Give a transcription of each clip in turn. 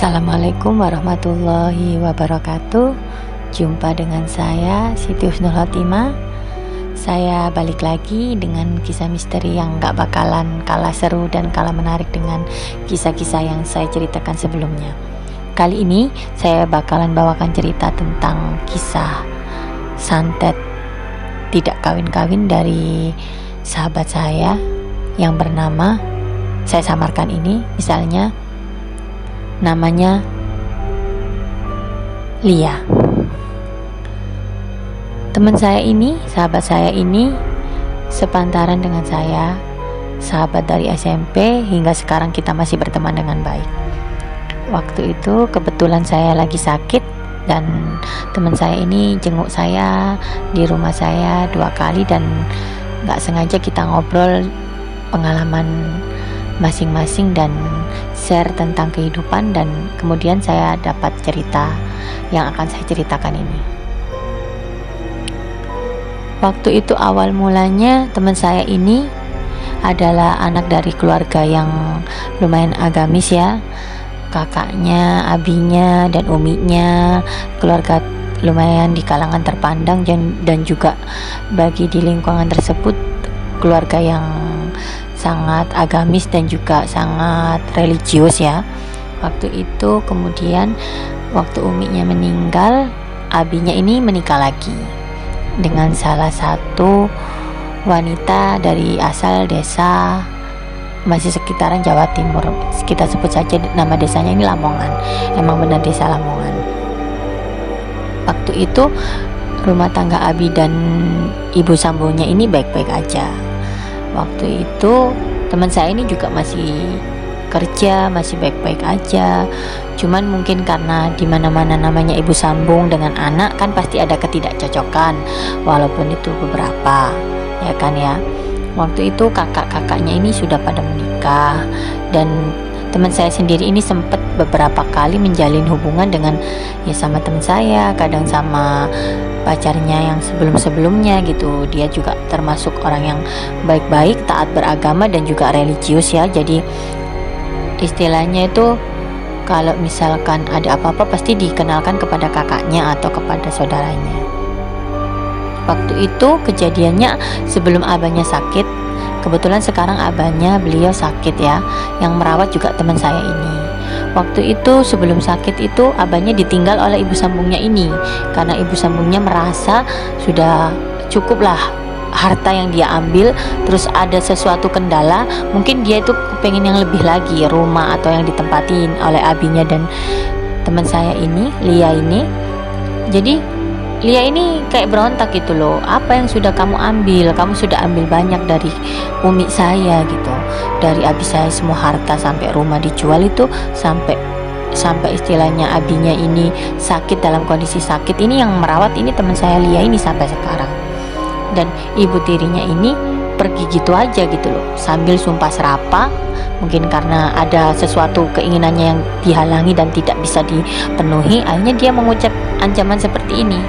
Assalamualaikum warahmatullahi wabarakatuh. Jumpa dengan saya Siti Husnul Khotimah. Saya balik lagi dengan kisah misteri yang gak bakalan kalah seru dan kalah menarik dengan kisah-kisah yang saya ceritakan sebelumnya. Kali ini saya bakalan bawakan cerita tentang kisah santet tidak kawin-kawin dari sahabat saya yang bernama, saya samarkan ini, misalnya namanya Lia. Teman saya ini, sahabat saya ini sepantaran dengan saya, sahabat dari SMP hingga sekarang kita masih berteman dengan baik. Waktu itu kebetulan saya lagi sakit dan teman saya ini jenguk saya di rumah saya 2 kali dan gak sengaja kita ngobrol pengalaman masing-masing dan share tentang kehidupan, dan kemudian saya dapat cerita yang akan saya ceritakan ini. Waktu itu awal mulanya teman saya ini adalah anak dari keluarga yang lumayan agamis ya. Kakaknya, abinya, dan uminya keluarga lumayan di kalangan terpandang dan juga bagi di lingkungan tersebut keluarga yang sangat agamis dan juga sangat religius ya. Waktu itu kemudian waktu uminya meninggal, abinya ini menikah lagi dengan salah satu wanita dari asal desa masih sekitaran Jawa Timur. Kita sebut saja nama desanya ini Lamongan. Emang benar desa Lamongan. Waktu itu rumah tangga abi dan ibu sambungnya ini baik-baik aja. Waktu itu teman saya ini juga masih kerja, masih baik-baik aja. Cuman mungkin karena di mana-mana namanya ibu sambung dengan anak kan pasti ada ketidakcocokan, walaupun itu beberapa, ya kan ya. Waktu itu kakak-kakaknya ini sudah pada menikah dan teman saya sendiri ini sempat beberapa kali menjalin hubungan dengan ya sama teman saya, kadang sama pacarnya yang sebelum-sebelumnya gitu. Dia juga termasuk orang yang baik-baik, taat beragama dan juga religius ya. Jadi istilahnya itu kalau misalkan ada apa-apa pasti dikenalkan kepada kakaknya atau kepada saudaranya. Waktu itu kejadiannya sebelum abahnya sakit. Kebetulan sekarang abahnya beliau sakit ya, yang merawat juga teman saya ini. Waktu itu sebelum sakit itu abahnya ditinggal oleh ibu sambungnya ini karena ibu sambungnya merasa sudah cukuplah harta yang dia ambil, terus ada sesuatu kendala, mungkin dia itu pengen yang lebih lagi, rumah atau yang ditempatin oleh abinya dan teman saya ini, Lia ini. Jadi Lia ini kayak berontak gitu loh, apa yang sudah kamu ambil? Kamu sudah ambil banyak dari umi saya gitu, dari abi saya, semua harta sampai rumah dijual itu, sampai istilahnya abinya ini sakit, dalam kondisi sakit ini yang merawat ini teman saya Lia ini sampai sekarang. Dan ibu tirinya ini pergi gitu aja gitu loh, sambil sumpah serapah, mungkin karena ada sesuatu keinginannya yang dihalangi dan tidak bisa dipenuhi, akhirnya dia mengucap ancaman seperti ini.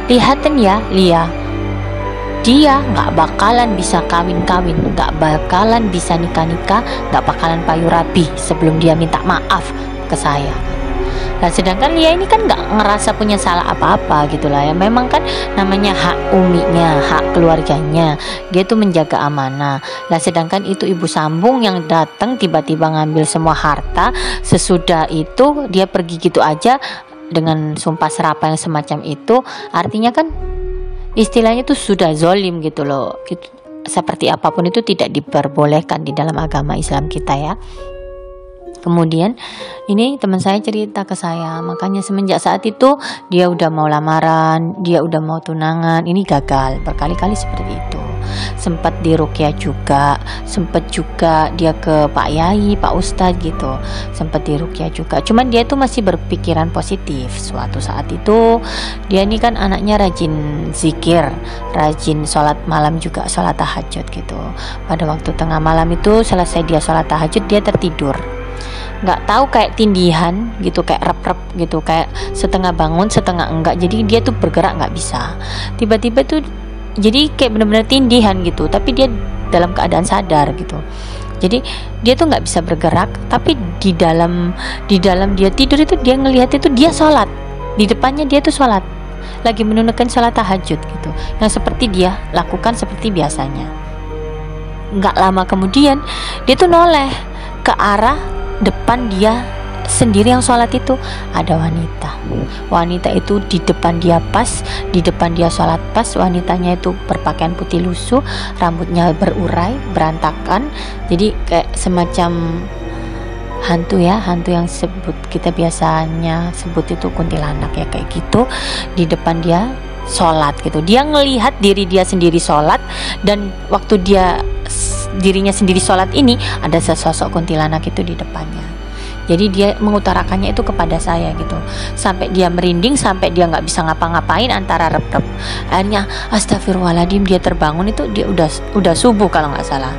Lihatin ya Lia, dia gak bakalan bisa kawin-kawin, gak bakalan bisa nikah-nikah, gak bakalan payu rabi sebelum dia minta maaf ke saya. Nah sedangkan Lia ini kan gak ngerasa punya salah apa-apa gitu lah ya. Memang kan namanya hak uminya, hak keluarganya, dia tuh menjaga amanah. Nah sedangkan itu ibu sambung yang datang tiba-tiba ngambil semua harta, sesudah itu dia pergi gitu aja dengan sumpah serapah yang semacam itu, artinya kan istilahnya tuh sudah zolim gitu loh. Seperti apapun itu tidak diperbolehkan di dalam agama Islam kita ya. Kemudian ini teman saya cerita ke saya, makanya semenjak saat itu dia udah mau lamaran, dia udah mau tunangan, ini gagal berkali-kali seperti itu. Sempat diruqyah juga, sempat juga dia ke Pak Yai, Pak Ustadz gitu, sempat diruqyah juga. Cuman dia tuh masih berpikiran positif. Suatu saat itu dia ini kan anaknya rajin zikir, rajin sholat malam juga, sholat tahajud gitu. Pada waktu tengah malam itu selesai dia sholat tahajud, dia tertidur. Nggak tahu kayak tindihan gitu, kayak rep-rep gitu, kayak setengah bangun setengah enggak, jadi dia tuh bergerak nggak bisa. Tiba-tiba tuh jadi kayak benar-benar tindihan gitu, tapi dia dalam keadaan sadar gitu. Jadi dia tuh nggak bisa bergerak, tapi di dalam dia tidur itu dia ngelihat itu dia sholat, di depannya dia tuh sholat, lagi menunaikan sholat tahajud gitu, yang seperti dia lakukan seperti biasanya. Nggak lama kemudian dia tuh noleh ke arah depan dia sendiri yang sholat, itu ada wanita itu di depan dia pas, di depan dia sholat pas. Wanitanya itu berpakaian putih lusuh, rambutnya berurai berantakan, jadi kayak semacam hantu yang kita biasanya sebut itu kuntilanak ya, kayak gitu. Di depan dia sholat gitu, dia ngelihat diri dia sendiri sholat, dan waktu dirinya sendiri sholat ini ada sesosok kuntilanak itu di depannya. Jadi dia mengutarakannya itu kepada saya gitu, sampai dia merinding, sampai dia nggak bisa ngapa-ngapain antara rep-rep. Akhirnya astagfirullahaladzim, dia terbangun, itu dia udah subuh kalau nggak salah.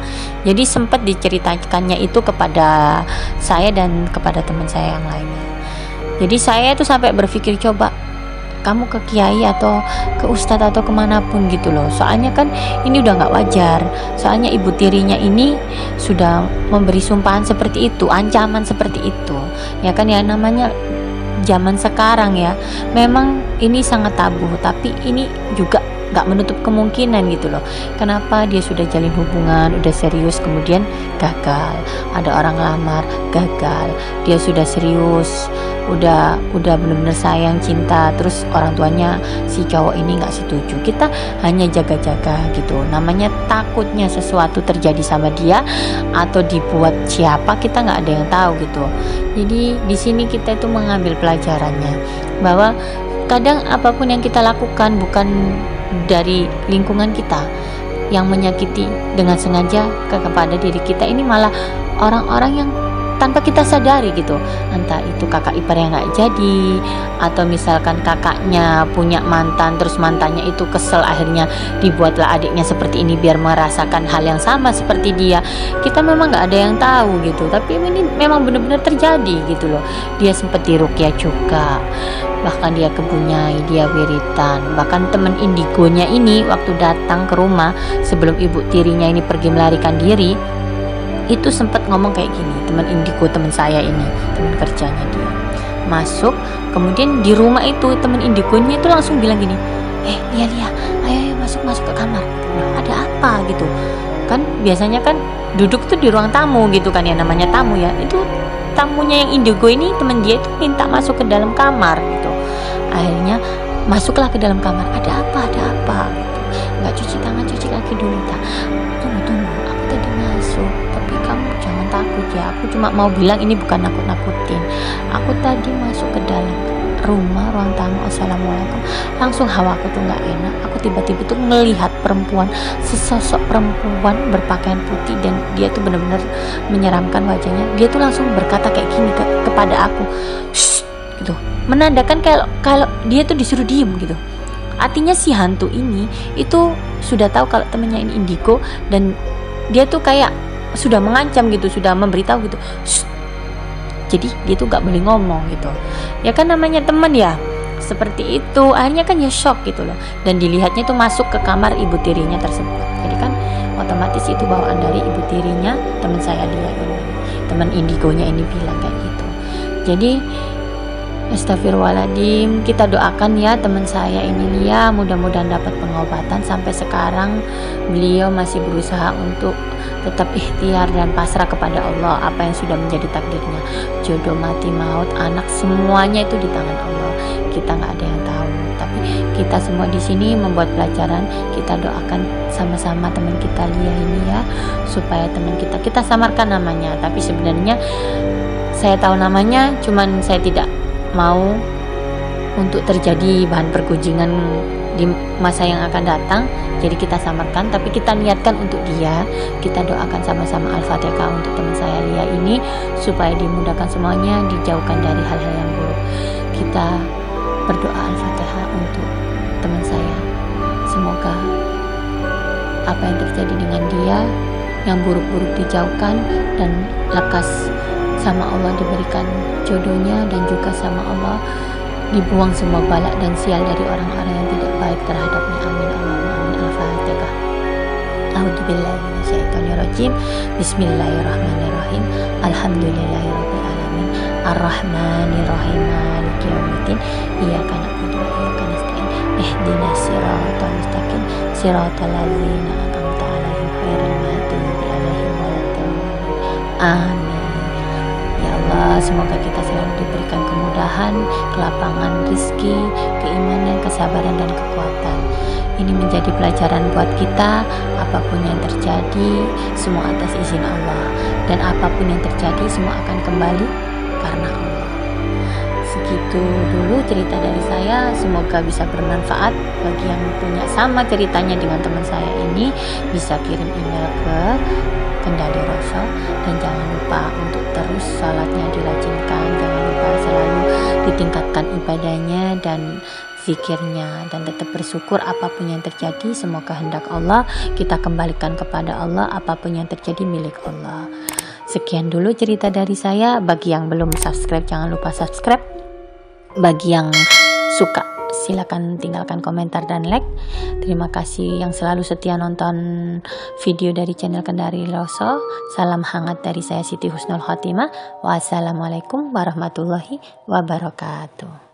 Jadi sempat diceritakannya itu kepada saya dan kepada teman saya yang lainnya. Jadi saya itu sampai berpikir, coba kamu ke kiai atau ke ustadz atau kemanapun gitu loh, soalnya kan ini udah nggak wajar. Soalnya ibu tirinya ini sudah memberi sumpahan seperti itu, ancaman seperti itu ya kan, ya namanya zaman sekarang ya, memang ini sangat tabu, tapi ini juga nggak menutup kemungkinan gitu loh. Kenapa dia sudah jalin hubungan, udah serius, kemudian gagal, ada orang lamar, gagal, dia sudah serius, udah benar-benar sayang, cinta, terus orang tuanya si cowok ini nggak setuju. Kita hanya jaga-jaga gitu, namanya takutnya sesuatu terjadi sama dia atau dibuat siapa, kita nggak ada yang tahu gitu. Jadi di sini kita itu mengambil pelajarannya, bahwa kadang apapun yang kita lakukan bukan dari lingkungan kita yang menyakiti dengan sengaja kepada diri kita, ini malah orang-orang yang tanpa kita sadari gitu, entah itu kakak ipar yang nggak jadi, atau misalkan kakaknya punya mantan, terus mantannya itu kesel, akhirnya dibuatlah adiknya seperti ini biar merasakan hal yang sama seperti dia. Kita memang nggak ada yang tahu gitu, tapi ini memang benar-benar terjadi gitu loh. Dia sempat diruqyah juga, bahkan dia kebunyai, dia wiritan. Bahkan teman indigonya ini waktu datang ke rumah sebelum ibu tirinya ini pergi melarikan diri, itu sempat ngomong kayak gini, teman indigo teman saya ini, teman kerjanya dia masuk, kemudian di rumah itu teman indigonya itu langsung bilang gini, Lia, ayo masuk ke kamar. Nah, ada apa gitu kan, biasanya kan duduk tuh di ruang tamu gitu kan ya, namanya tamu ya. Itu tamunya yang indigo ini, teman dia itu minta masuk ke dalam kamar gitu. Akhirnya masuklah ke dalam kamar. Ada apa gitu. Nggak cuci tangan, cuci kaki dulu. Tunggu, aku tadi masuk, tapi kamu jangan takut ya, aku cuma mau bilang ini bukan nakut-nakutin. Aku tadi masuk ke dalam rumah, ruang tamu, assalamualaikum, langsung hawaku tuh nggak enak. Aku tiba-tiba tuh melihat perempuan, sesosok perempuan berpakaian putih, dan dia tuh benar-benar menyeramkan wajahnya. Dia tuh langsung berkata kayak gini kepada aku, shh, gitu, menandakan kalau dia tuh disuruh diem gitu. Artinya si hantu ini itu sudah tahu kalau temennya ini indigo, dan dia tuh kayak sudah mengancam gitu, sudah memberitahu gitu. Shh. Jadi dia tuh gak boleh ngomong gitu. Ya kan namanya teman ya, seperti itu. Akhirnya kan ya shock gitu loh. Dan dilihatnya tuh masuk ke kamar ibu tirinya tersebut. Jadi kan otomatis itu bawaan dari ibu tirinya teman saya dia ini, teman indigonya ini bilang kayak gitu. Jadi astagfirullahaladzim, kita doakan ya teman saya ini Lia, mudah-mudahan dapat pengobatan. Sampai sekarang beliau masih berusaha untuk tetap ikhtiar dan pasrah kepada Allah, apa yang sudah menjadi takdirnya, jodoh, mati, maut, anak, semuanya itu di tangan Allah. Kita nggak ada yang tahu, tapi kita semua di sini membuat pelajaran. Kita doakan sama-sama teman kita Lia ini ya, supaya teman kita samarkan namanya, tapi sebenarnya saya tahu namanya, cuman saya tidak mau untuk terjadi bahan pergunjingan di masa yang akan datang. Jadi kita samarkan, tapi kita niatkan untuk dia. Kita doakan sama-sama Al-Fatihah untuk teman saya Lia ini, supaya dimudahkan semuanya, dijauhkan dari hal-hal yang buruk. Kita berdoa Al-Fatihah untuk teman saya. Semoga apa yang terjadi dengan dia, yang buruk-buruk dijauhkan, dan lekas sama Allah diberikan jodohnya, dan juga sama Allah dibuang semua balak dan sial dari orang-orang yang tidak baik terhadapnya. Amin Allahumma amin. Al-Fatihah. A'udzubillahi minasyaitonirrajim. Bismillahirrahmanirrahim. Alhamdulillahirabbil alamin. Arrahmanirrahim. Maliki yaumiddin. Iyyaka na'budu wa iyyaka nasta'in. Ihdinas siratal mustaqim. Siratal ladzina an'amta 'alaihim ghairil maghdubi 'alaihim waladdallin. Amin. Ya Allah, semoga kita selalu diberikan kemudahan, kelapangan rezeki, keimanan, kesabaran, dan kekuatan. Ini menjadi pelajaran buat kita. Apapun yang terjadi, semua atas izin Allah. Dan apapun yang terjadi, semua akan kembali karena Allah. Segitu dulu cerita dari saya. Semoga bisa bermanfaat bagi yang punya sama ceritanya dengan teman saya ini. Bisa kirim email ke Kendali Roso. Dan jangan lupa untuk terus salatnya dirajinkan. Jangan lupa selalu ditingkatkan ibadahnya dan zikirnya, dan tetap bersyukur apapun yang terjadi. Semoga kehendak Allah, kita kembalikan kepada Allah. Apapun yang terjadi milik Allah. Sekian dulu cerita dari saya. Bagi yang belum subscribe, jangan lupa subscribe. Bagi yang suka, silakan tinggalkan komentar dan like. Terima kasih yang selalu setia nonton video dari channel Kendari Roso. Salam hangat dari saya, Siti Husnul Khotimah. Wassalamualaikum warahmatullahi wabarakatuh.